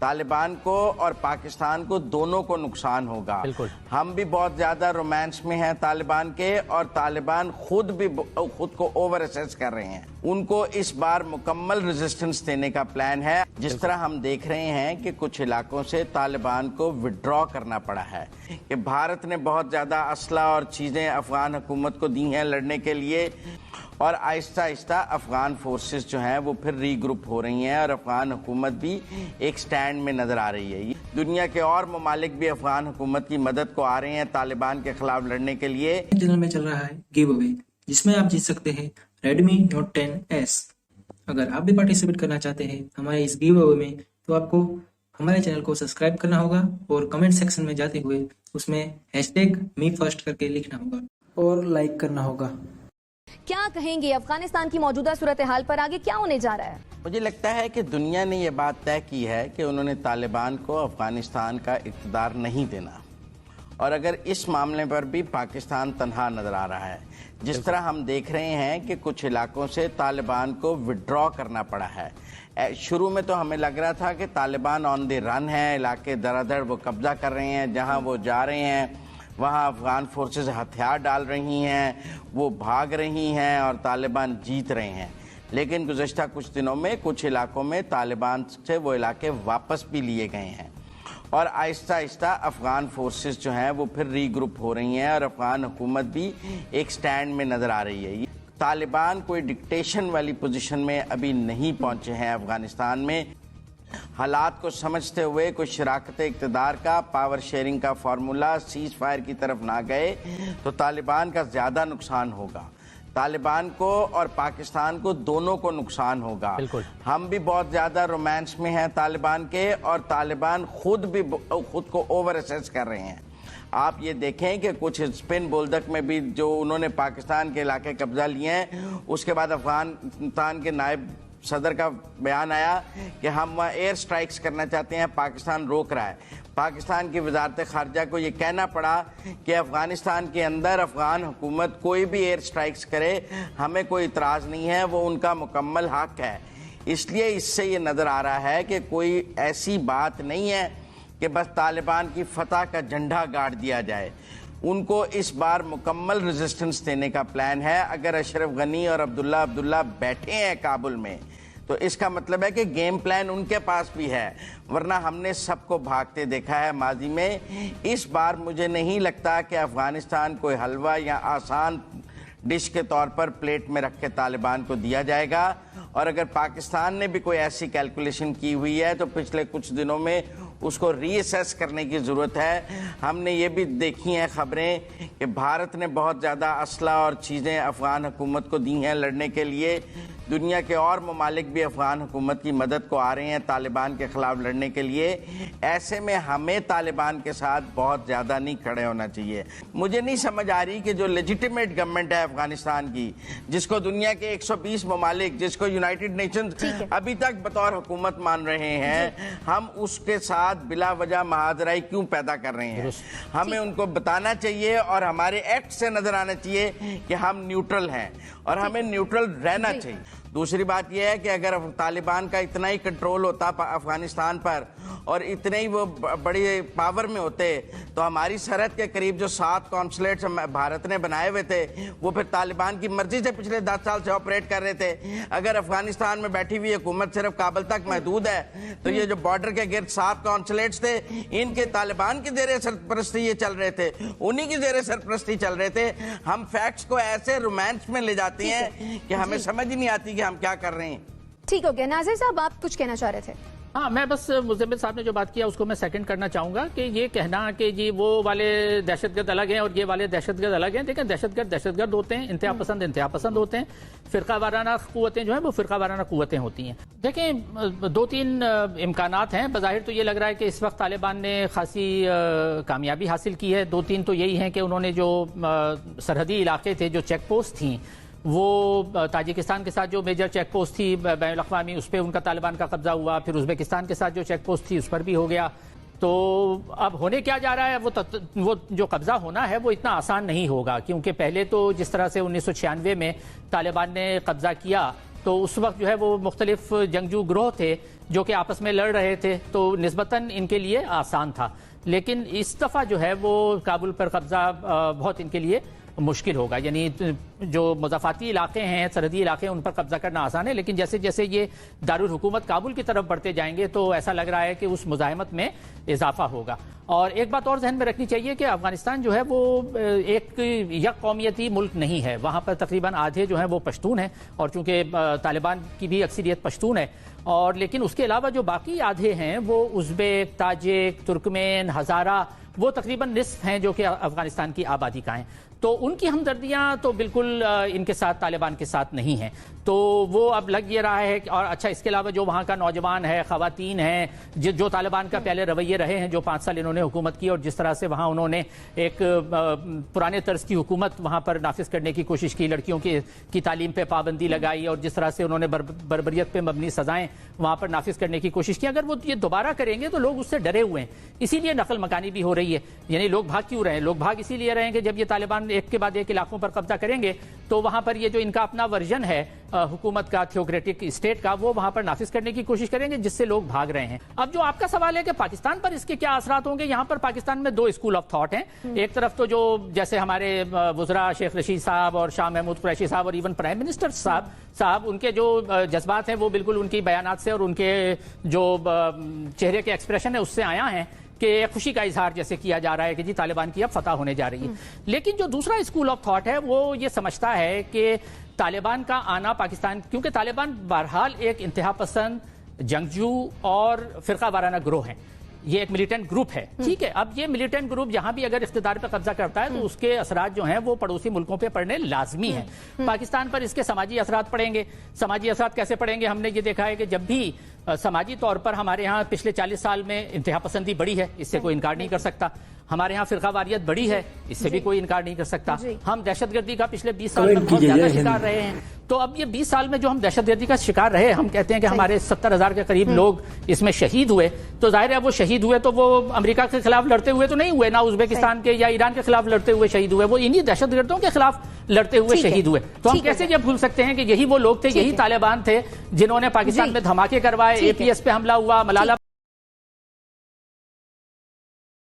तालिबान को और पाकिस्तान को दोनों को नुकसान होगा। हम भी बहुत ज्यादा रोमांस में हैं तालिबान के, और तालिबान खुद को ओवर असेस कर रहे हैं। उनको इस बार मुकम्मल रेजिस्टेंस देने का प्लान है। जिस तरह हम देख रहे हैं कि कुछ इलाकों से तालिबान को विड्रॉ करना पड़ा है, कि भारत ने बहुत ज्यादा असला और चीजें अफगान हुकूमत को दी हैं लड़ने के लिए, और आहिस्ता आहिस्ता अफगान फोर्सेस जो हैं वो फिर रीग्रुप हो रही हैं, और अफगान हुकूमत भी एक स्टैंड में नजर आ रही है। दुनिया के और ममालिक भी अफगान हुकूमत की मदद को आ रहे हैं तालिबान के खिलाफ लड़ने के लिए। चैनल में चल रहा है गिव अवे, जिसमें आप जीत सकते हैं Redmi Note 10S। अगर आप भी पार्टिसिपेट करना चाहते हैं हमारे इस गिव अवे में, तो आपको हमारे चैनल को सब्सक्राइब करना होगा और कमेंट सेक्शन में जाते हुए उसमें #MeFirst करके लिखना होगा और लाइक करना होगा। क्या कहेंगे अफगानिस्तान की मौजूदा सूरत हाल पर, आगे क्या होने जा रहा है? मुझे लगता है कि दुनिया ने यह बात तय की है कि उन्होंने तालिबान को अफगानिस्तान का इक़्तिदार नहीं देना, और अगर इस मामले पर भी पाकिस्तान तन्हा नजर आ रहा है। जिस तरह हम देख रहे हैं कि कुछ इलाकों से तालिबान को विड्रॉ करना पड़ा है। शुरू में तो हमें लग रहा था कि तालिबान ऑन द रन है, इलाके दरादर वो कब्जा कर रहे हैं, जहां वो जा रहे हैं वहाँ अफगान फोर्सेस हथियार डाल रही हैं, वो भाग रही हैं और तालिबान जीत रहे हैं। लेकिन गुज़श्ता कुछ दिनों में कुछ इलाकों में तालिबान से वो इलाके वापस भी लिए गए हैं, और आहिस्ता आहिस्ता अफगान फोर्सेस जो हैं वो फिर रीग्रुप हो रही हैं, और अफगान हुकूमत भी एक स्टैंड में नज़र आ रही है। तालिबान कोई डिक्टेशन वाली पोजीशन में अभी नहीं पहुंचे हैं अफगानिस्तान में। हालात को समझते हुए कुछ शराकत इक़्तिदार का, पावर शेयरिंग का फार्मूला, सीज फायर की तरफ ना गए तो तालिबान का ज़्यादा नुकसान होगा। तालिबान को और पाकिस्तान को दोनों को नुकसान होगा। हम भी बहुत ज़्यादा रोमांस में हैं तालिबान के, और तालिबान खुद को ओवर असेस कर रहे हैं। आप ये देखें कि कुछ स्पिन बोल्दक में भी जो उन्होंने पाकिस्तान के इलाके कब्जा लिए हैं, उसके बाद अफगानिस्तान के नायब सदर का बयान आया कि हम वहाँ एयर स्ट्राइक्स करना चाहते हैं, पाकिस्तान रोक रहा है। पाकिस्तान की वजारत खारजा को ये कहना पड़ा कि अफगानिस्तान के अंदर अफगान हुकूमत कोई भी एयर स्ट्राइक्स करे, हमें कोई इतराज़ नहीं है, वो उनका मुकम्मल हक है। इसलिए इससे ये नज़र आ रहा है कि कोई ऐसी बात नहीं है कि बस तालिबान की फतह का झंडा गाड़ दिया जाए। उनको इस बार मुकम्मल रेजिस्टेंस देने का प्लान है। अगर अशरफ गनी और अब्दुल्ला बैठे हैं काबुल में, तो इसका मतलब है कि गेम प्लान उनके पास भी है, वरना हमने सबको भागते देखा है माजी में। इस बार मुझे नहीं लगता कि अफगानिस्तान कोई हलवा या आसान डिश के तौर पर प्लेट में रख के तालिबान को दिया जाएगा। और अगर पाकिस्तान ने भी कोई ऐसी कैलकुलेशन की हुई है तो पिछले कुछ दिनों में उसको रीअसेस करने की ज़रूरत है। हमने ये भी देखी हैं खबरें कि भारत ने बहुत ज़्यादा असला और चीज़ें अफगान हुकूमत को दी हैं लड़ने के लिए। दुनिया के और ममालिक भी अफगान हुकूमत की मदद को आ रहे हैं तालिबान के खिलाफ लड़ने के लिए। ऐसे में हमें तालिबान के साथ बहुत ज़्यादा नहीं खड़े होना चाहिए। मुझे नहीं समझ आ रही कि जो लेजिटिमेट गवर्नमेंट है अफगानिस्तान की, जिसको दुनिया के 120 ममालिक, जिसको यूनाइटेड नेशंस अभी तक बतौर हुकूमत मान रहे हैं, हम उसके साथ बिला वजह महाजराई क्यों पैदा कर रहे हैं? हमें उनको बताना चाहिए और हमारे एक्ट से नजर आना चाहिए कि हम न्यूट्रल हैं और हमें न्यूट्रल रहना चाहिए। दूसरी बात यह है कि अगर तालिबान का इतना ही कंट्रोल होता अफगानिस्तान पर और इतने ही वो बड़ी पावर में होते, तो हमारी सरहद के करीब जो 7 कॉन्सुलेट्स भारत ने बनाए हुए थे वो फिर तालिबान की मर्जी से पिछले 10 साल से ऑपरेट कर रहे थे। अगर अफगानिस्तान में बैठी हुई हुकूमत सिर्फ काबुल तक महदूद है, तो ये जो बॉर्डर के गिर्द 7 कॉन्सुलेट्स थे, इनके तालिबान के जेर सरपरस्ती ये चल रहे थे, उन्हीं की जेर सरपरस्ती चल रहे थे। हम फैक्ट्स को ऐसे रोमांस में ले जाते हैं कि हमें समझ ही नहीं आती कि हम क्या कर रहे हैं। ठीक हो गया। नाज़िर साहब, आप कुछ कहना चाह रहे थे? हाँ, मैं बस मुज़म्मिल साहब ने जो बात किया उसको मैं सेकंड करना चाहूँगा कि ये कहना कि जी वो वाले दहशतगर्द अलग हैं और ये वाले दहशतगर्द अलग हैं। देखिए, दहशतगर्द होते हैं, इंतहा पसंद होते हैं। फ़िरका वाराना क़ुव्वतें जो हैं वो फ़िरका वाराना क़ुव्वतें होती हैं। देखें, 2-3 इम्कानात हैं। बज़ाहिर तो ये लग रहा है कि इस वक्त तालिबान ने खासी कामयाबी हासिल की है। 2-3 तो यही हैं कि उन्होंने जो सरहदी इलाके थे, जो चेक पोस्ट थी, वो ताजिकिस्तान के साथ जो मेजर चेक पोस्ट थी बैनुल अक़वामी, उस पर उनका तालिबान का कब्जा हुआ। फिर उज़्बेकिस्तान के साथ जो चेक पोस्ट थी उस पर भी हो गया। तो अब होने क्या जा रहा है, वो जो कब्जा होना है वो इतना आसान नहीं होगा, क्योंकि पहले तो जिस तरह से 1996 में तालिबान ने कब्जा किया تو اس وقت جو ہے وہ مختلف جنگجو گروہ تھے جو کہ آپس میں لڑ رہے تھے، تو نسبتاً ان کے لیے آسان تھا. لیکن اس دفعہ جو ہے وہ کابل پر قبضہ بہت ان کے لیے مشکل ہوگا. یعنی جو مضافاتی علاقے ہیں، سرحدی علاقے ہیں، ان پر قبضہ کرنا آسان ہے، لیکن جیسے جیسے یہ دارالحکومت کابل کی طرف بڑھتے جائیں گے تو ایسا لگ رہا ہے کہ اس مزاحمت میں اضافہ ہوگا. اور ایک بات اور ذہن میں رکھنی چاہیے کہ افغانستان جو ہے وہ ایک یک قومیتی ملک نہیں ہے. وہاں پر تقریباً آدھے جو ہیں وہ پشتون ہیں، اور چونکہ طالبان کی بھی اکثریت پشتون ہے، اور لیکن اس کے علاوہ جو باقی آدھے ہیں وہ ازبیک، تاجک، ترکمین، ہزارہ، وہ تقریباً نصف ہیں جو کہ افغانستان کی آبادی کا ہیں. تو ان کی ہمدردیاں تو بالکل ان کے ساتھ، طالبان کے ساتھ نہیں ہیں. تو وہ اب لگ یہ رہا ہے اور اچھا اس کے علاوہ جو وہاں کا نوجوان ہے، خواتین ہیں، جو طالبان کا پہلے رویے رہے ہیں، جو 5 سال انہوں نے حکومت کی، اور جس طرح سے وہاں انہوں نے ایک پرانے طرز کی حکومت وہاں پر نافذ کرنے کی کوشش کی، لڑکیوں کی تعلیم پہ پابندی لگائی، اور جس طرح سے انہوں نے بربریت پہ مبنی سزائیں وہاں پر نافذ کرنے کی کوشش کی. اگر وہ یہ دوبارہ کریں گے تو لوگ اس سے ڈرے ہوئے ہیں، اسی لیے نقل مکانی بھی ہو رہی ہے. یعنی لوگ بھاگ کیوں رہے ہیں؟ لوگ بھاگ اسی لیے رہے ہیں کہ جب یہ طالبان ایک کے بعد ایک علاقوں پر قبضہ کریں گے تو وہاں پر یہ جو ان کا اپنا ورژن ہے حکومت کا، تھیوکریٹک اسٹیٹ کا، وہ وہاں پر نافذ کرنے کی کوشش کریں گے، جس سے لوگ بھاگ رہے ہیں. اب جو آپ کا سوال ہے کہ پاکستان پر اس کے کیا اثرات ہوں گے، یہاں پر پاکستان میں 2 اسکول آف تھاٹ ہیں. ایک طرف تو جو جیسے ہمارے وزراء شیخ رشید صاحب اور شاہ محمود قریشی صاحب اور ایون پرائم منسٹر صاحب ان کے جو جذبات ہیں وہ بالکل ان کی بیانات سے اور ان کے جو چہرے کے ایکسپریشن ہے اس سے آیا ہیں کہ خوشی کا اظہار جیسے کیا جا رہا ہے کہ جی طالبان کی اب فتح ہونے جا رہی ہے. لیکن جو دوسرا اسکول آف تھاٹ ہے وہ یہ سمجھتا ہے کہ طالبان کا آنا پاکستان، کیونکہ طالبان بہرحال ایک انتہا پسند جنگجو اور فرقہ وارانہ گروہ ہیں، یہ ایک ملیٹنٹ گروپ ہے، ٹھیک ہے. اب یہ ملیٹنٹ گروپ جہاں بھی اگر اقتدار پہ قبضہ کرتا ہے تو اس کے اثرات جو ہیں وہ پڑوسی ملکوں پہ پڑنے لازمی ہیں. پاکستان پر اس کے سماجی اثرات پڑیں گے. سماجی اثرات کیسے پڑیں گے؟ ہم نے یہ دیکھا ہے کہ جب بھی سماجی طور پر ہمارے ہاں پچھلے 40 سال میں انتہا پسندی بڑھی ہے، اس سے کوئی انکار نہیں کر سکتا. ہمارے ہاں فرقہ واریت بڑھی ہے، اس سے بھی کوئی انکار نہیں کر سکتا. ہم دہشت گردی کا پچھلے 20 سال میں بہت زیادہ شکار رہے ہیں. تو اب یہ 20 سال میں جو ہم دہشت گردی کا شکار رہے، ہم کہتے ہیں کہ ہمارے 70,000 کے قریب لوگ اس میں شہید ہوئے. تو ظاہر ہے وہ شہید ہوئے تو وہ امریکہ کے خلاف لڑتے ہوئے تو نہیں ہوئے، نہ ازبکستان کے یا ایران کے خلاف لڑتے ہوئے شہید ہوئے، وہ انہی دہشت گردوں کے خلاف لڑتے ہوئے شہید ہوئے. تو ہم کیسے یہ بھول سکتے ہیں کہ یہی وہ لوگ تھے، یہی طالبان تھے جنہوں نے پاکستان میں دھماکے کروائے، APS پہ حملہ ہوا، ملالہ